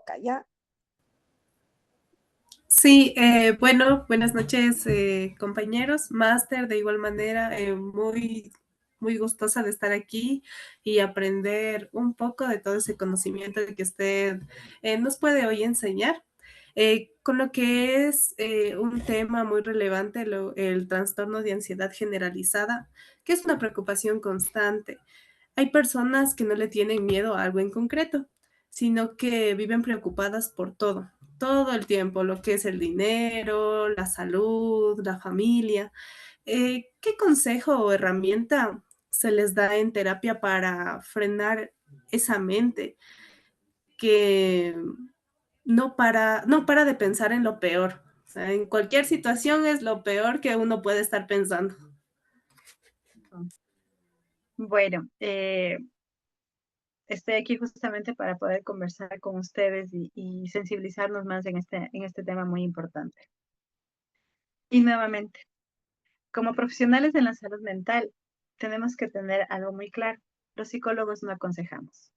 toca, ¿ya? Sí, bueno, buenas noches, compañeros. Máster, de igual manera, muy gustosa de estar aquí y aprender un poco de todo ese conocimiento que usted nos puede hoy enseñar. Con lo que es un tema muy relevante, el trastorno de ansiedad generalizada, que es una preocupación constante. Hay personas que no le tienen miedo a algo en concreto, sino que viven preocupadas por todo el tiempo, lo que es el dinero, la salud, la familia. ¿Qué consejo o herramienta se les da en terapia para frenar esa mente que no para de pensar en lo peor? O sea, en cualquier situación es lo peor que uno puede estar pensando. Bueno, estoy aquí justamente para poder conversar con ustedes y sensibilizarnos más en este tema muy importante. Y nuevamente, como profesionales de la salud mental, tenemos que tener algo muy claro. Los psicólogos no aconsejamos.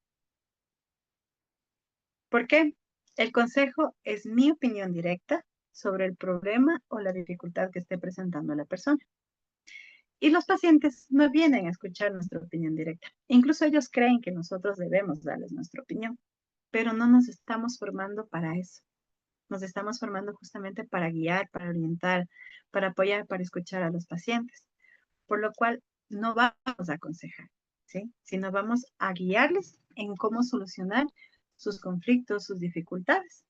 ¿Por qué? El consejo es mi opinión directa sobre el problema o la dificultad que esté presentando la persona. Y los pacientes no vienen a escuchar nuestra opinión directa. Incluso ellos creen que nosotros debemos darles nuestra opinión, pero no nos estamos formando para eso. Nos estamos formando justamente para guiar, para orientar, para apoyar, para escuchar a los pacientes, por lo cual no vamos a aconsejar, ¿sí? Sino vamos a guiarles en cómo solucionar sus conflictos, sus dificultades.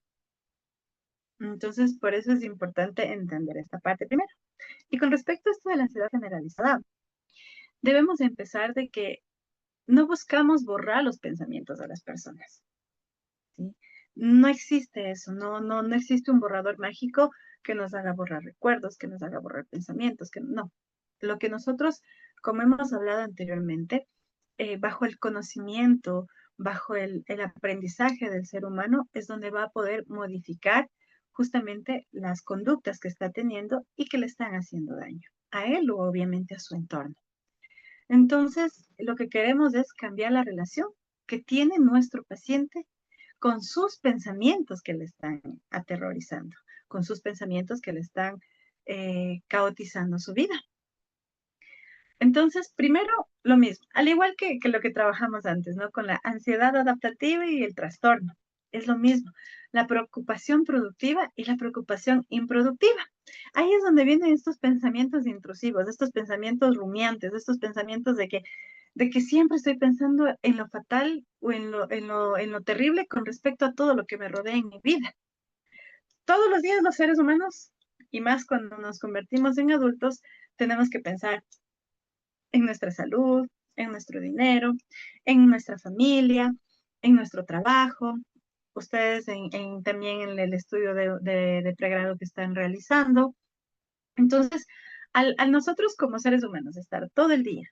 Entonces, por eso es importante entender esta parte primero. Y con respecto a esto de la ansiedad generalizada, debemos empezar de que no buscamos borrar los pensamientos de las personas, ¿sí? No existe eso, no existe un borrador mágico que nos haga borrar recuerdos, que nos haga borrar pensamientos, que no. Lo que nosotros, como hemos hablado anteriormente, bajo el conocimiento, bajo el aprendizaje del ser humano, es donde va a poder modificar justamente las conductas que está teniendo y que le están haciendo daño a él o obviamente a su entorno. Entonces, lo que queremos es cambiar la relación que tiene nuestro paciente con sus pensamientos que le están aterrorizando, con sus pensamientos que le están caotizando su vida. Entonces, primero, lo mismo, al igual que lo que trabajamos antes, ¿no? Con la ansiedad adaptativa y el trastorno. Es lo mismo, la preocupación productiva y la preocupación improductiva. Ahí es donde vienen estos pensamientos intrusivos, estos pensamientos rumiantes, estos pensamientos de que siempre estoy pensando en lo fatal o en lo terrible con respecto a todo lo que me rodea en mi vida. Todos los días los seres humanos, y más cuando nos convertimos en adultos, tenemos que pensar en nuestra salud, en nuestro dinero, en nuestra familia, en nuestro trabajo. Ustedes también en el estudio de pregrado que están realizando. Entonces, al nosotros como seres humanos estar todo el día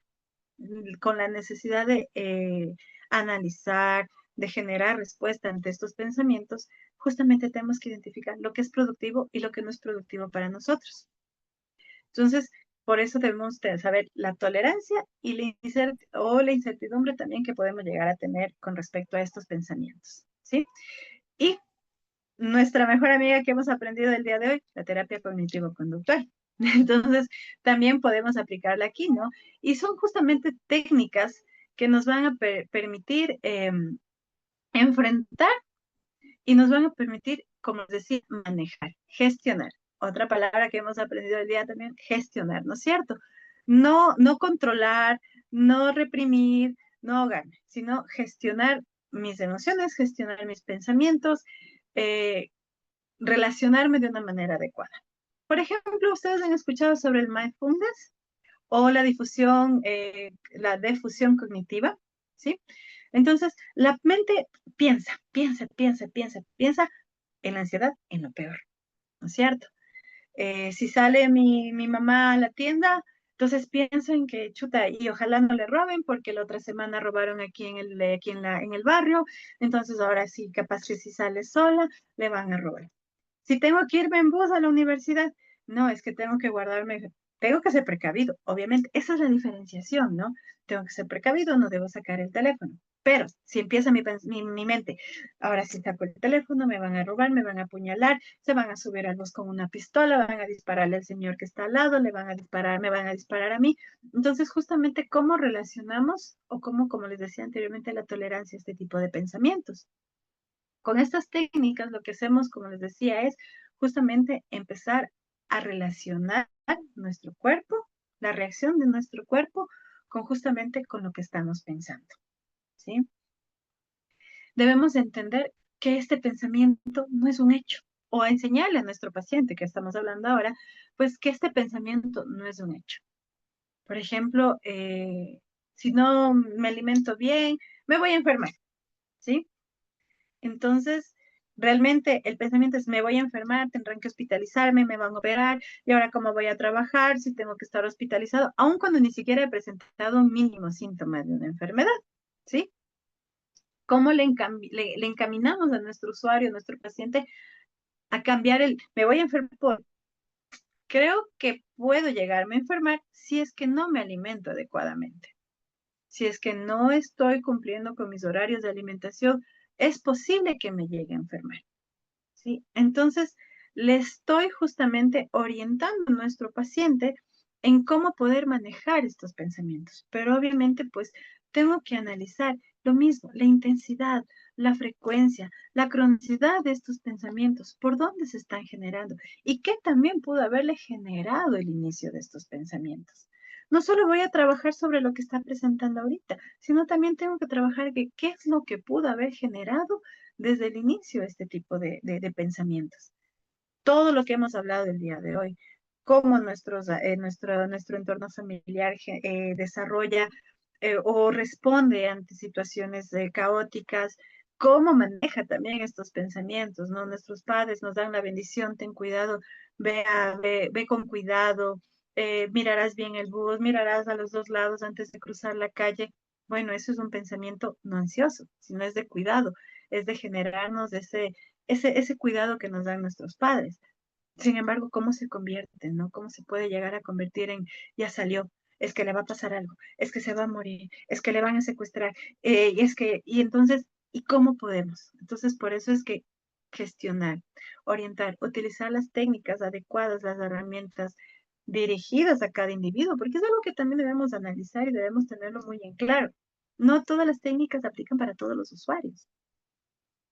con la necesidad de analizar, de generar respuesta ante estos pensamientos, justamente tenemos que identificar lo que es productivo y lo que no es productivo para nosotros. Entonces, por eso debemos de saber la tolerancia y la incertidumbre también que podemos llegar a tener con respecto a estos pensamientos, ¿sí? Y nuestra mejor amiga que hemos aprendido el día de hoy, la terapia cognitivo-conductual. Entonces, también podemos aplicarla aquí, ¿no? Y son justamente técnicas que nos van a permitir enfrentar y nos van a permitir, como decir, manejar, gestionar. Otra palabra que hemos aprendido el día también, gestionar, ¿no es cierto? No controlar, no reprimir, no ahogarme, sino gestionar mis emociones, gestionar mis pensamientos, eh, relacionarme de una manera adecuada. Por ejemplo, ¿ustedes han escuchado sobre el mindfulness o la difusión cognitiva? ¿Sí? Entonces, la mente piensa en la ansiedad, en lo peor, ¿no es cierto? Si sale mi mamá a la tienda, entonces pienso en que, chuta, y ojalá no le roben, porque la otra semana robaron aquí en el barrio, entonces ahora sí, capaz que si sale sola, le van a robar. Si tengo que irme en bus a la universidad, no, es que tengo que ser precavido, obviamente, esa es la diferenciación, ¿no? Tengo que ser precavido, no debo sacar el teléfono. Pero si empieza mi mente, ahora si saco el teléfono, me van a robar, me van a apuñalar, se van a subir al bus con una pistola, van a dispararle al señor que está al lado, le van a disparar, me van a disparar a mí. Entonces, justamente, ¿cómo relacionamos o cómo, como les decía anteriormente, la tolerancia a este tipo de pensamientos? Con estas técnicas, lo que hacemos, como les decía, es justamente empezar a relacionar nuestro cuerpo, la reacción de nuestro cuerpo, con justamente con lo que estamos pensando, ¿sí? Debemos entender que este pensamiento no es un hecho, o a enseñarle a nuestro paciente que estamos hablando ahora, pues que este pensamiento no es un hecho. Por ejemplo, si no me alimento bien, me voy a enfermar, ¿sí? Entonces, realmente el pensamiento es, me voy a enfermar, tendrán que hospitalizarme, me van a operar, y ahora cómo voy a trabajar si tengo que estar hospitalizado, aun cuando ni siquiera he presentado un mínimo síntoma de una enfermedad, ¿sí? ¿Cómo le encaminamos a nuestro usuario, a nuestro paciente, a cambiar me voy a enfermar creo que puedo llegarme a enfermar si es que no me alimento adecuadamente? Si es que no estoy cumpliendo con mis horarios de alimentación, es posible que me llegue a enfermar, ¿sí? Entonces, le estoy justamente orientando a nuestro paciente en cómo poder manejar estos pensamientos. Pero obviamente, pues, tengo que analizar lo mismo, la intensidad, la frecuencia, la cronicidad de estos pensamientos, por dónde se están generando y qué también pudo haberle generado el inicio de estos pensamientos. No solo voy a trabajar sobre lo que está presentando ahorita, sino también tengo que trabajar que qué es lo que pudo haber generado desde el inicio este tipo de pensamientos. Todo lo que hemos hablado el día de hoy, cómo nuestro entorno familiar desarrolla o responde ante situaciones caóticas, cómo maneja también estos pensamientos, ¿no? Nuestros padres nos dan la bendición, ten cuidado, ve con cuidado, mirarás bien el bus, mirarás a los dos lados antes de cruzar la calle. Bueno, eso es un pensamiento no ansioso, sino es de cuidado, es de generarnos ese cuidado que nos dan nuestros padres. Sin embargo, ¿cómo se convierte, no? ¿Cómo se puede llegar a convertir en, ya salió, es que le va a pasar algo, es que se va a morir, es que le van a secuestrar, y entonces, ¿y cómo podemos? Entonces, por eso es que gestionar, orientar, utilizar las técnicas adecuadas, las herramientas dirigidas a cada individuo, porque es algo que también debemos analizar y debemos tenerlo muy en claro. No todas las técnicas se aplican para todos los usuarios.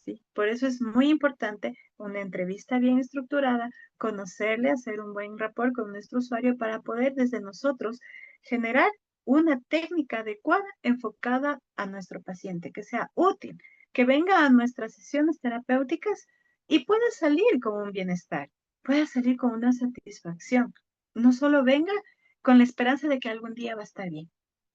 ¿Sí? Por eso es muy importante una entrevista bien estructurada, conocerle, hacer un buen rapport con nuestro usuario para poder desde nosotros generar una técnica adecuada enfocada a nuestro paciente, que sea útil, que venga a nuestras sesiones terapéuticas y pueda salir con un bienestar, pueda salir con una satisfacción. No solo venga con la esperanza de que algún día va a estar bien,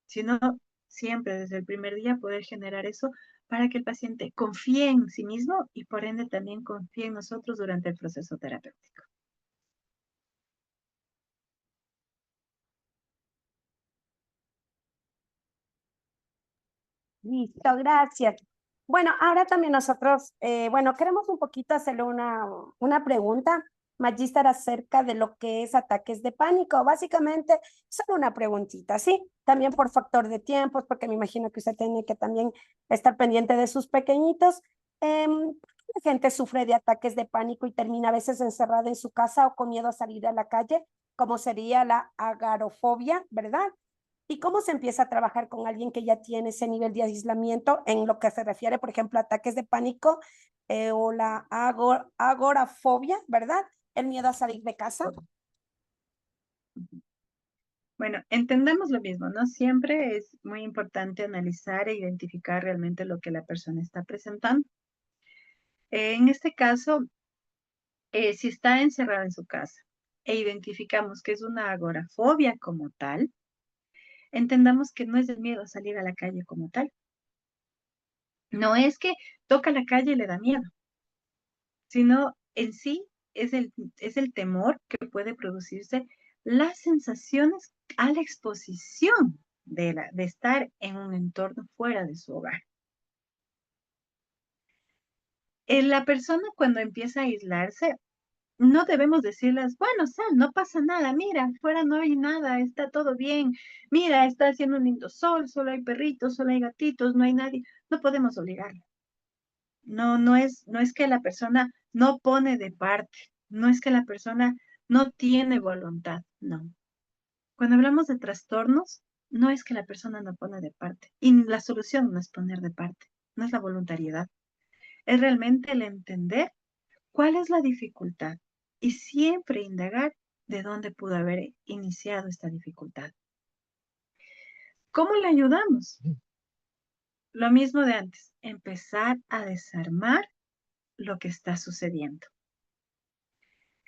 sino siempre desde el primer día poder generar eso para que el paciente confíe en sí mismo y por ende también confíe en nosotros durante el proceso terapéutico. Listo, gracias. Bueno, ahora también nosotros, bueno, queremos un poquito hacerle una pregunta, Magíster, acerca de lo que es ataques de pánico. Básicamente, solo una preguntita, ¿sí? También por factor de tiempos, porque me imagino que usted tiene que también estar pendiente de sus pequeñitos. La gente sufre de ataques de pánico y termina a veces encerrada en su casa o con miedo a salir a la calle, como sería la agorafobia, ¿verdad? ¿Y cómo se empieza a trabajar con alguien que ya tiene ese nivel de aislamiento en lo que se refiere, por ejemplo, a ataques de pánico o la agorafobia, ¿verdad? El miedo a salir de casa. Bueno, entendamos lo mismo, ¿no? Siempre es muy importante analizar e identificar realmente lo que la persona está presentando. En este caso, si está encerrada en su casa e identificamos que es una agorafobia como tal, entendamos que no es el miedo a salir a la calle como tal. No es que toca la calle y le da miedo, sino en sí es el temor que puede producirse las sensaciones a la exposición de estar en un entorno fuera de su hogar. La persona cuando empieza a aislarse, no debemos decirles, bueno, sal, no pasa nada, mira, fuera no hay nada, está todo bien, mira, está haciendo un lindo sol, solo hay perritos, solo hay gatitos, no hay nadie. no podemos obligarlo. No es que la persona no pone de parte, no es que la persona no tiene voluntad, no. Cuando hablamos de trastornos, no es que la persona no pone de parte. Y la solución no es poner de parte, no es la voluntariedad. Es realmente el entender cuál es la dificultad y siempre indagar de dónde pudo haber iniciado esta dificultad. ¿Cómo le ayudamos? Lo mismo de antes, empezar a desarmar lo que está sucediendo.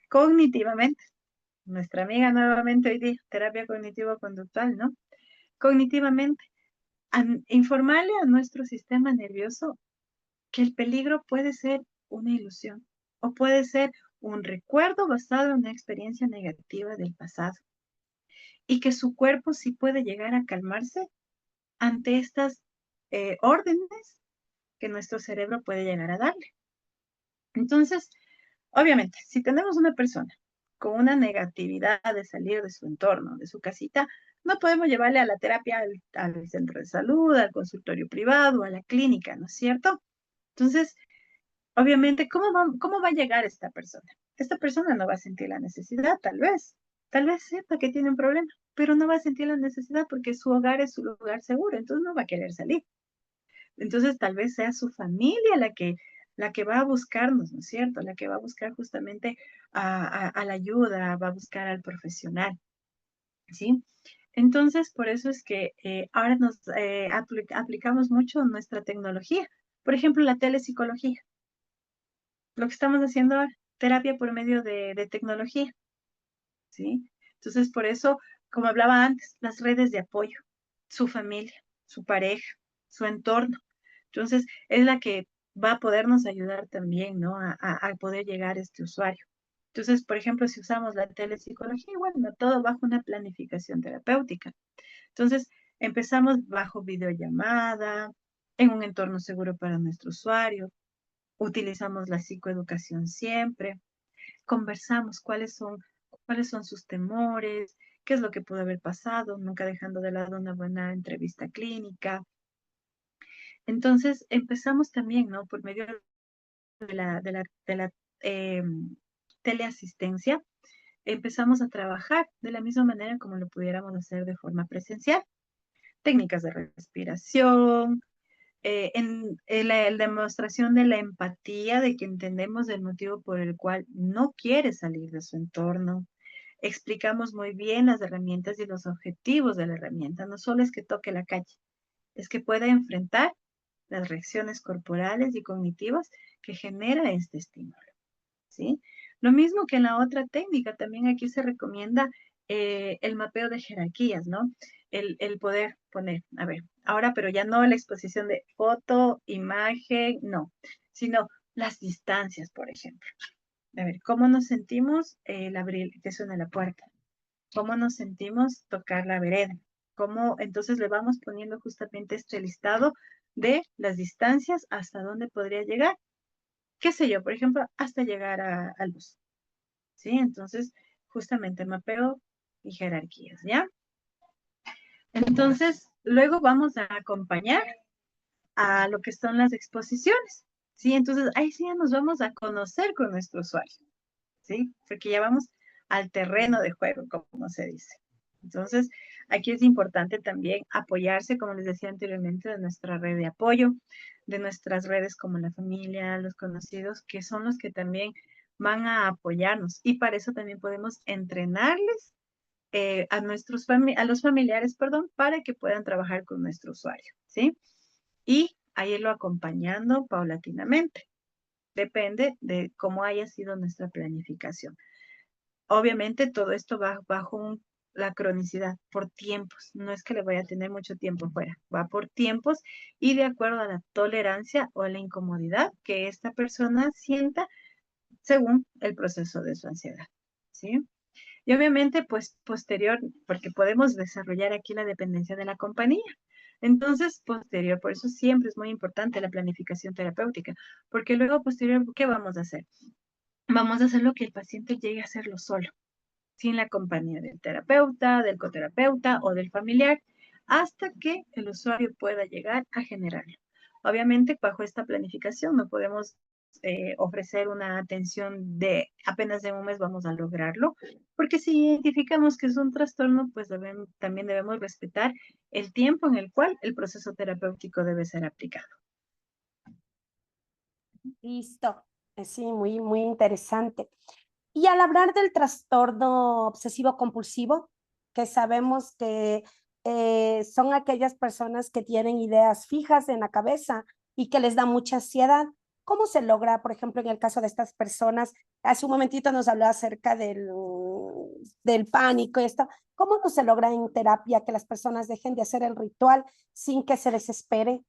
Cognitivamente, nuestra amiga nuevamente hoy día, terapia cognitivo-conductual, ¿no? Cognitivamente, informarle a nuestro sistema nervioso que el peligro puede ser una ilusión o puede ser un recuerdo basado en una experiencia negativa del pasado y que su cuerpo sí puede llegar a calmarse ante estas órdenes que nuestro cerebro puede llegar a darle. Entonces, obviamente, si tenemos una persona con una negatividad de salir de su entorno, de su casita, no podemos llevarle a la terapia al centro de salud, al consultorio privado, a la clínica, ¿no es cierto? Entonces, obviamente, ¿cómo va a llegar esta persona? Esta persona no va a sentir la necesidad, tal vez sepa que tiene un problema, pero no va a sentir la necesidad porque su hogar es su lugar seguro, entonces no va a querer salir. Entonces, tal vez sea su familia la que va a buscarnos, ¿no es cierto? La que va a buscar justamente a la ayuda, va a buscar al profesional, ¿sí? Entonces, por eso es que ahora nos aplicamos mucho nuestra tecnología. Por ejemplo, la telepsicología. Lo que estamos haciendo ahora, terapia por medio de tecnología, ¿sí? Entonces, por eso, como hablaba antes, las redes de apoyo, su familia, su pareja, su entorno. Entonces, es la que va a podernos ayudar también, ¿no? A poder llegar a este usuario. Entonces, por ejemplo, si usamos la telepsicología, bueno, todo bajo una planificación terapéutica. Entonces, empezamos bajo videollamada, en un entorno seguro para nuestro usuario, utilizamos la psicoeducación siempre, conversamos cuáles son sus temores, qué es lo que pudo haber pasado, nunca dejando de lado una buena entrevista clínica. Entonces empezamos también, ¿no? Por medio de la teleasistencia, empezamos a trabajar de la misma manera como lo pudiéramos hacer de forma presencial. Técnicas de respiración, la demostración de la empatía, de que entendemos el motivo por el cual no quiere salir de su entorno. Explicamos muy bien las herramientas y los objetivos de la herramienta. No solo es que toque la calle, es que pueda enfrentar las reacciones corporales y cognitivas que genera este estímulo, ¿sí? Lo mismo que en la otra técnica, también aquí se recomienda el mapeo de jerarquías, ¿no? El poder poner, a ver, ahora, pero ya no la exposición de foto, imagen, no, sino las distancias, por ejemplo. A ver, ¿cómo nos sentimos el abrir que suena la puerta? ¿Cómo nos sentimos tocar la vereda? ¿Cómo entonces le vamos poniendo justamente este listado de las distancias hasta dónde podría llegar? Qué sé yo, por ejemplo, hasta llegar a luz, ¿sí? Entonces, justamente mapeo y jerarquías, ¿ya? Entonces, luego vamos a acompañar a lo que son las exposiciones, ¿sí? Entonces, ahí sí ya nos vamos a conocer con nuestro usuario, ¿sí? Porque ya vamos al terreno de juego, como se dice. Entonces, aquí es importante también apoyarse, como les decía anteriormente, de nuestra red de apoyo, de nuestras redes como la familia, los conocidos, que son los que también van a apoyarnos. Y para eso también podemos entrenarles a los familiares, perdón, para que puedan trabajar con nuestro usuario, ¿sí? Y a irlo acompañando paulatinamente. Depende de cómo haya sido nuestra planificación. Obviamente todo esto va bajo la cronicidad, por tiempos. No es que le vaya a tener mucho tiempo fuera, va por tiempos y de acuerdo a la tolerancia o la incomodidad que esta persona sienta según el proceso de su ansiedad, ¿sí? Y obviamente, pues posterior, porque podemos desarrollar aquí la dependencia de la compañía. Entonces, posterior, por eso siempre es muy importante la planificación terapéutica, porque luego posterior, ¿qué vamos a hacer? Vamos a hacer lo que el paciente llegue a hacerlo solo, sin la compañía del terapeuta, del coterapeuta o del familiar, hasta que el usuario pueda llegar a generarlo. Obviamente, bajo esta planificación no podemos ofrecer una atención de apenas de un mes vamos a lograrlo, porque si identificamos que es un trastorno, pues también debemos respetar el tiempo en el cual el proceso terapéutico debe ser aplicado. Listo. Sí, muy interesante. Y al hablar del trastorno obsesivo compulsivo, que sabemos que son aquellas personas que tienen ideas fijas en la cabeza y que les da mucha ansiedad, ¿cómo se logra, por ejemplo, en el caso de estas personas? Hace un momentito nos habló acerca del pánico y esto. ¿Cómo no se logra en terapia que las personas dejen de hacer el ritual sin que se desespere?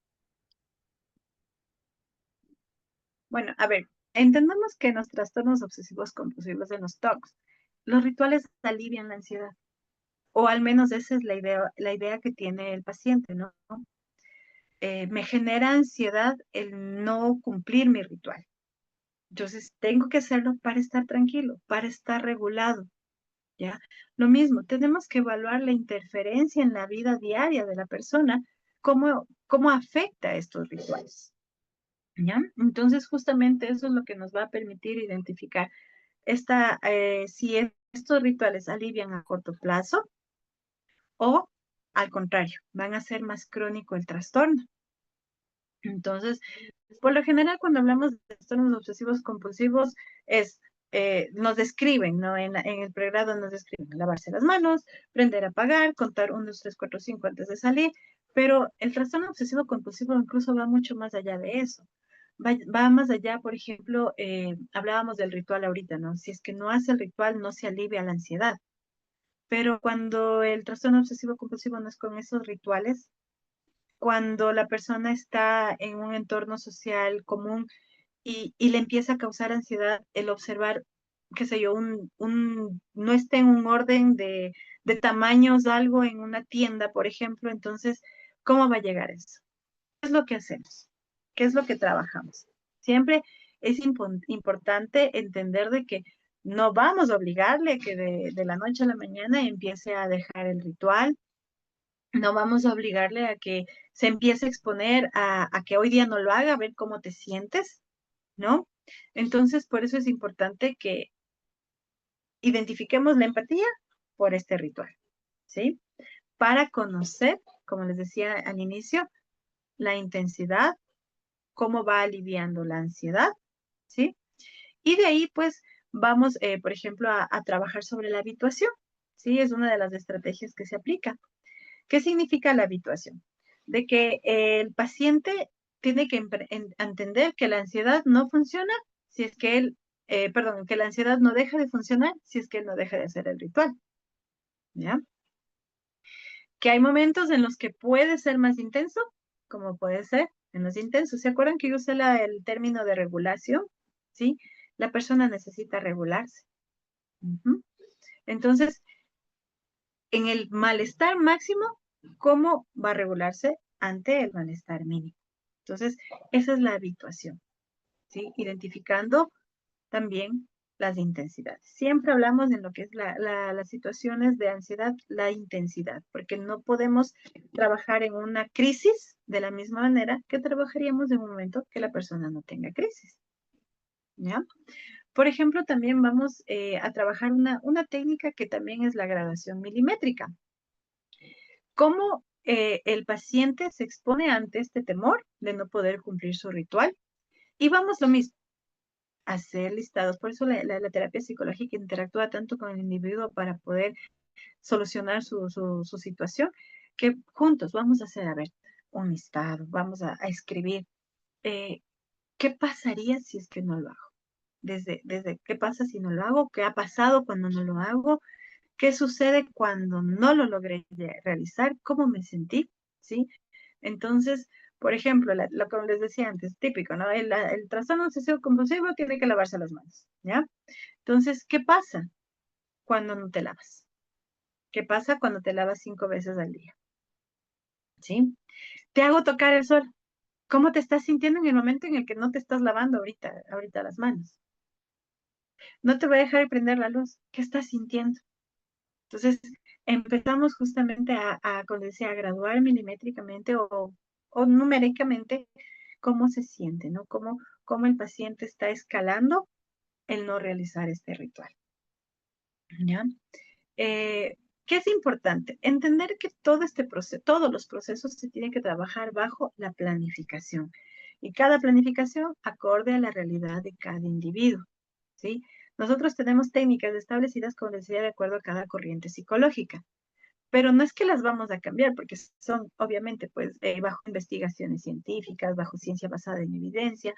Bueno, a ver, entendamos que en los trastornos obsesivos compulsivos, en los TOCs, los rituales alivian la ansiedad, o al menos esa es la idea que tiene el paciente, ¿no? Me genera ansiedad el no cumplir mi ritual. Entonces, tengo que hacerlo para estar tranquilo, para estar regulado, ¿ya? Lo mismo, tenemos que evaluar la interferencia en la vida diaria de la persona, cómo afecta estos rituales, ¿ya? Entonces, justamente eso es lo que nos va a permitir identificar si estos rituales alivian a corto plazo o, al contrario, van a ser más crónico el trastorno. Entonces, por lo general, cuando hablamos de trastornos obsesivos compulsivos, nos describen, ¿no? En el pregrado nos describen lavarse las manos, prender a apagar, contar 1, 2, 3, 4, 5 antes de salir, pero el trastorno obsesivo compulsivo incluso va mucho más allá de eso. Va más allá, por ejemplo, hablábamos del ritual ahorita, ¿no? Si es que no hace el ritual, no se alivia la ansiedad. Pero cuando el trastorno obsesivo compulsivo no es con esos rituales, cuando la persona está en un entorno social común y le empieza a causar ansiedad el observar, qué sé yo, no esté en un orden de tamaños, algo en una tienda, por ejemplo, entonces, ¿cómo va a llegar eso? ¿Qué es lo que hacemos? ¿Qué es lo que trabajamos? Siempre es importante entender de que no vamos a obligarle que de la noche a la mañana empiece a dejar el ritual, no vamos a obligarle a que se empiece a exponer a que hoy día no lo haga, a ver cómo te sientes, ¿no? Entonces, por eso es importante que identifiquemos la empatía por este ritual, ¿sí? Para conocer, como les decía al inicio, la intensidad, cómo va aliviando la ansiedad, ¿sí? Y de ahí, pues, vamos, por ejemplo, a trabajar sobre la habituación, ¿sí? Es una de las estrategias que se aplica. ¿Qué significa la habituación? De que el paciente tiene que entender que la ansiedad no funciona si es que que la ansiedad no deja de funcionar si es que él no deja de hacer el ritual, ¿ya? Que hay momentos en los que puede ser más intenso, como puede ser en los intensos. ¿Se acuerdan que yo usé el término de regulación? ¿Sí? La persona necesita regularse. Entonces, en el malestar máximo, ¿cómo va a regularse ante el malestar mínimo? Entonces, esa es la habituación, ¿sí? Identificando también las intensidades. Siempre hablamos en lo que es las situaciones de ansiedad, la intensidad, porque no podemos trabajar en una crisis de la misma manera que trabajaríamos en un momento que la persona no tenga crisis, ¿ya? Por ejemplo, también vamos a trabajar una técnica que también es la gradación milimétrica. ¿Cómo el paciente se expone ante este temor de no poder cumplir su ritual? Y vamos lo mismo, hacer listados. Por eso la terapia psicológica interactúa tanto con el individuo para poder solucionar su situación, que juntos vamos a hacer, a ver, un listado, vamos a escribir, ¿qué pasaría si es que no lo hago? Desde qué pasa si no lo hago, qué ha pasado cuando no lo hago, qué sucede cuando no lo logré realizar, cómo me sentí, ¿sí? Entonces, por ejemplo, lo que les decía antes, típico, ¿no? El trastorno obsesivo compulsivo tiene que lavarse las manos, ¿ya? Entonces, ¿qué pasa cuando no te lavas? ¿Qué pasa cuando te lavas 5 veces al día? ¿Sí? Te hago tocar el sol. ¿Cómo te estás sintiendo en el momento en el que no te estás lavando ahorita las manos? No te voy a dejar prender la luz. ¿Qué estás sintiendo? Entonces, empezamos justamente como decía, a graduar milimétricamente o numéricamente cómo se siente, ¿no? Cómo el paciente está escalando el no realizar este ritual. ¿Ya? ¿Qué es importante? Entender que todo este proceso, todos los procesos se tienen que trabajar bajo la planificación. Y cada planificación acorde a la realidad de cada individuo, ¿sí? Nosotros tenemos técnicas establecidas, como decía, de acuerdo a cada corriente psicológica. Pero no es que las vamos a cambiar, porque son, obviamente, pues, bajo investigaciones científicas, bajo ciencia basada en evidencia,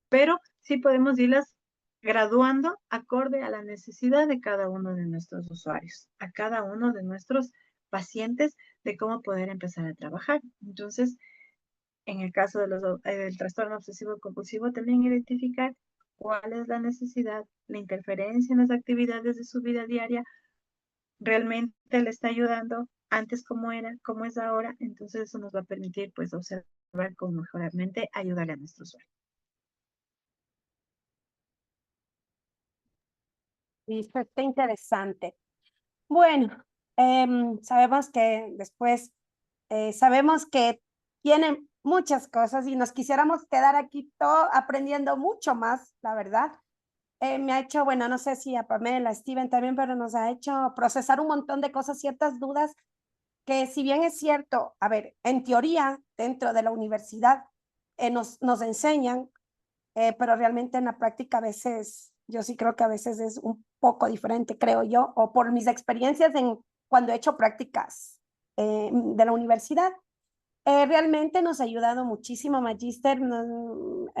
pero sí podemos irlas graduando acorde a la necesidad de cada uno de nuestros usuarios, a cada uno de nuestros pacientes, de cómo poder empezar a trabajar. Entonces, en el caso de del trastorno obsesivo compulsivo, también identificar cuál es la necesidad, la interferencia en las actividades de su vida diaria, realmente le está ayudando, antes cómo era, cómo es ahora, entonces eso nos va a permitir pues observar cómo mejoramente ayudarle a nuestro usuario. Listo, está interesante. Bueno, sabemos que después, sabemos que tienen muchas cosas y nos quisiéramos quedar aquí todo aprendiendo mucho más, la verdad. Me ha hecho, bueno, no sé si a Pamela, a Steven también, pero nos ha hecho procesar un montón de cosas, ciertas dudas, que si bien es cierto, a ver, en teoría, dentro de la universidad, nos enseñan, pero realmente en la práctica a veces, yo sí creo que a veces es un poco diferente, creo yo, o por mis experiencias cuando he hecho prácticas de la universidad. Realmente nos ha ayudado muchísimo, Magíster,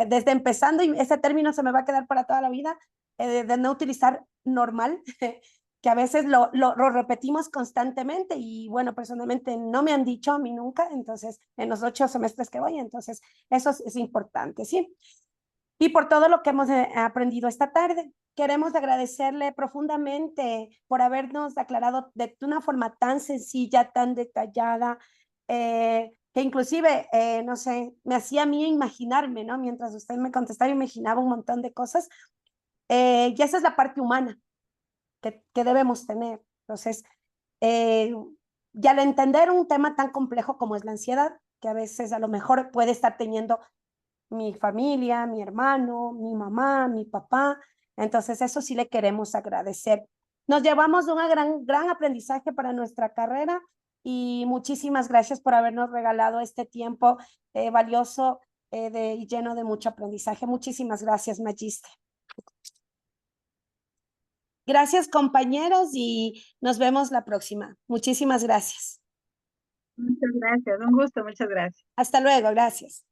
desde empezando, y ese término se me va a quedar para toda la vida, de no utilizar normal, que a veces lo repetimos constantemente y bueno, personalmente no me han dicho a mí nunca, entonces en los 8 semestres que voy, entonces eso es importante, ¿sí? Y por todo lo que hemos aprendido esta tarde. Queremos agradecerle profundamente por habernos aclarado de una forma tan sencilla, tan detallada, que inclusive, no sé, me hacía a mí imaginarme, ¿no? Mientras usted me contestaba, imaginaba un montón de cosas. Y esa es la parte humana que debemos tener. Entonces, y al entender un tema tan complejo como es la ansiedad, que a veces a lo mejor puede estar teniendo mi familia, mi hermano, mi mamá, mi papá. Entonces, eso sí le queremos agradecer. Nos llevamos un gran aprendizaje para nuestra carrera y muchísimas gracias por habernos regalado este tiempo valioso y lleno de mucho aprendizaje. Muchísimas gracias, Magíster. Gracias, compañeros, y nos vemos la próxima. Muchísimas gracias. Muchas gracias, un gusto, muchas gracias. Hasta luego, gracias.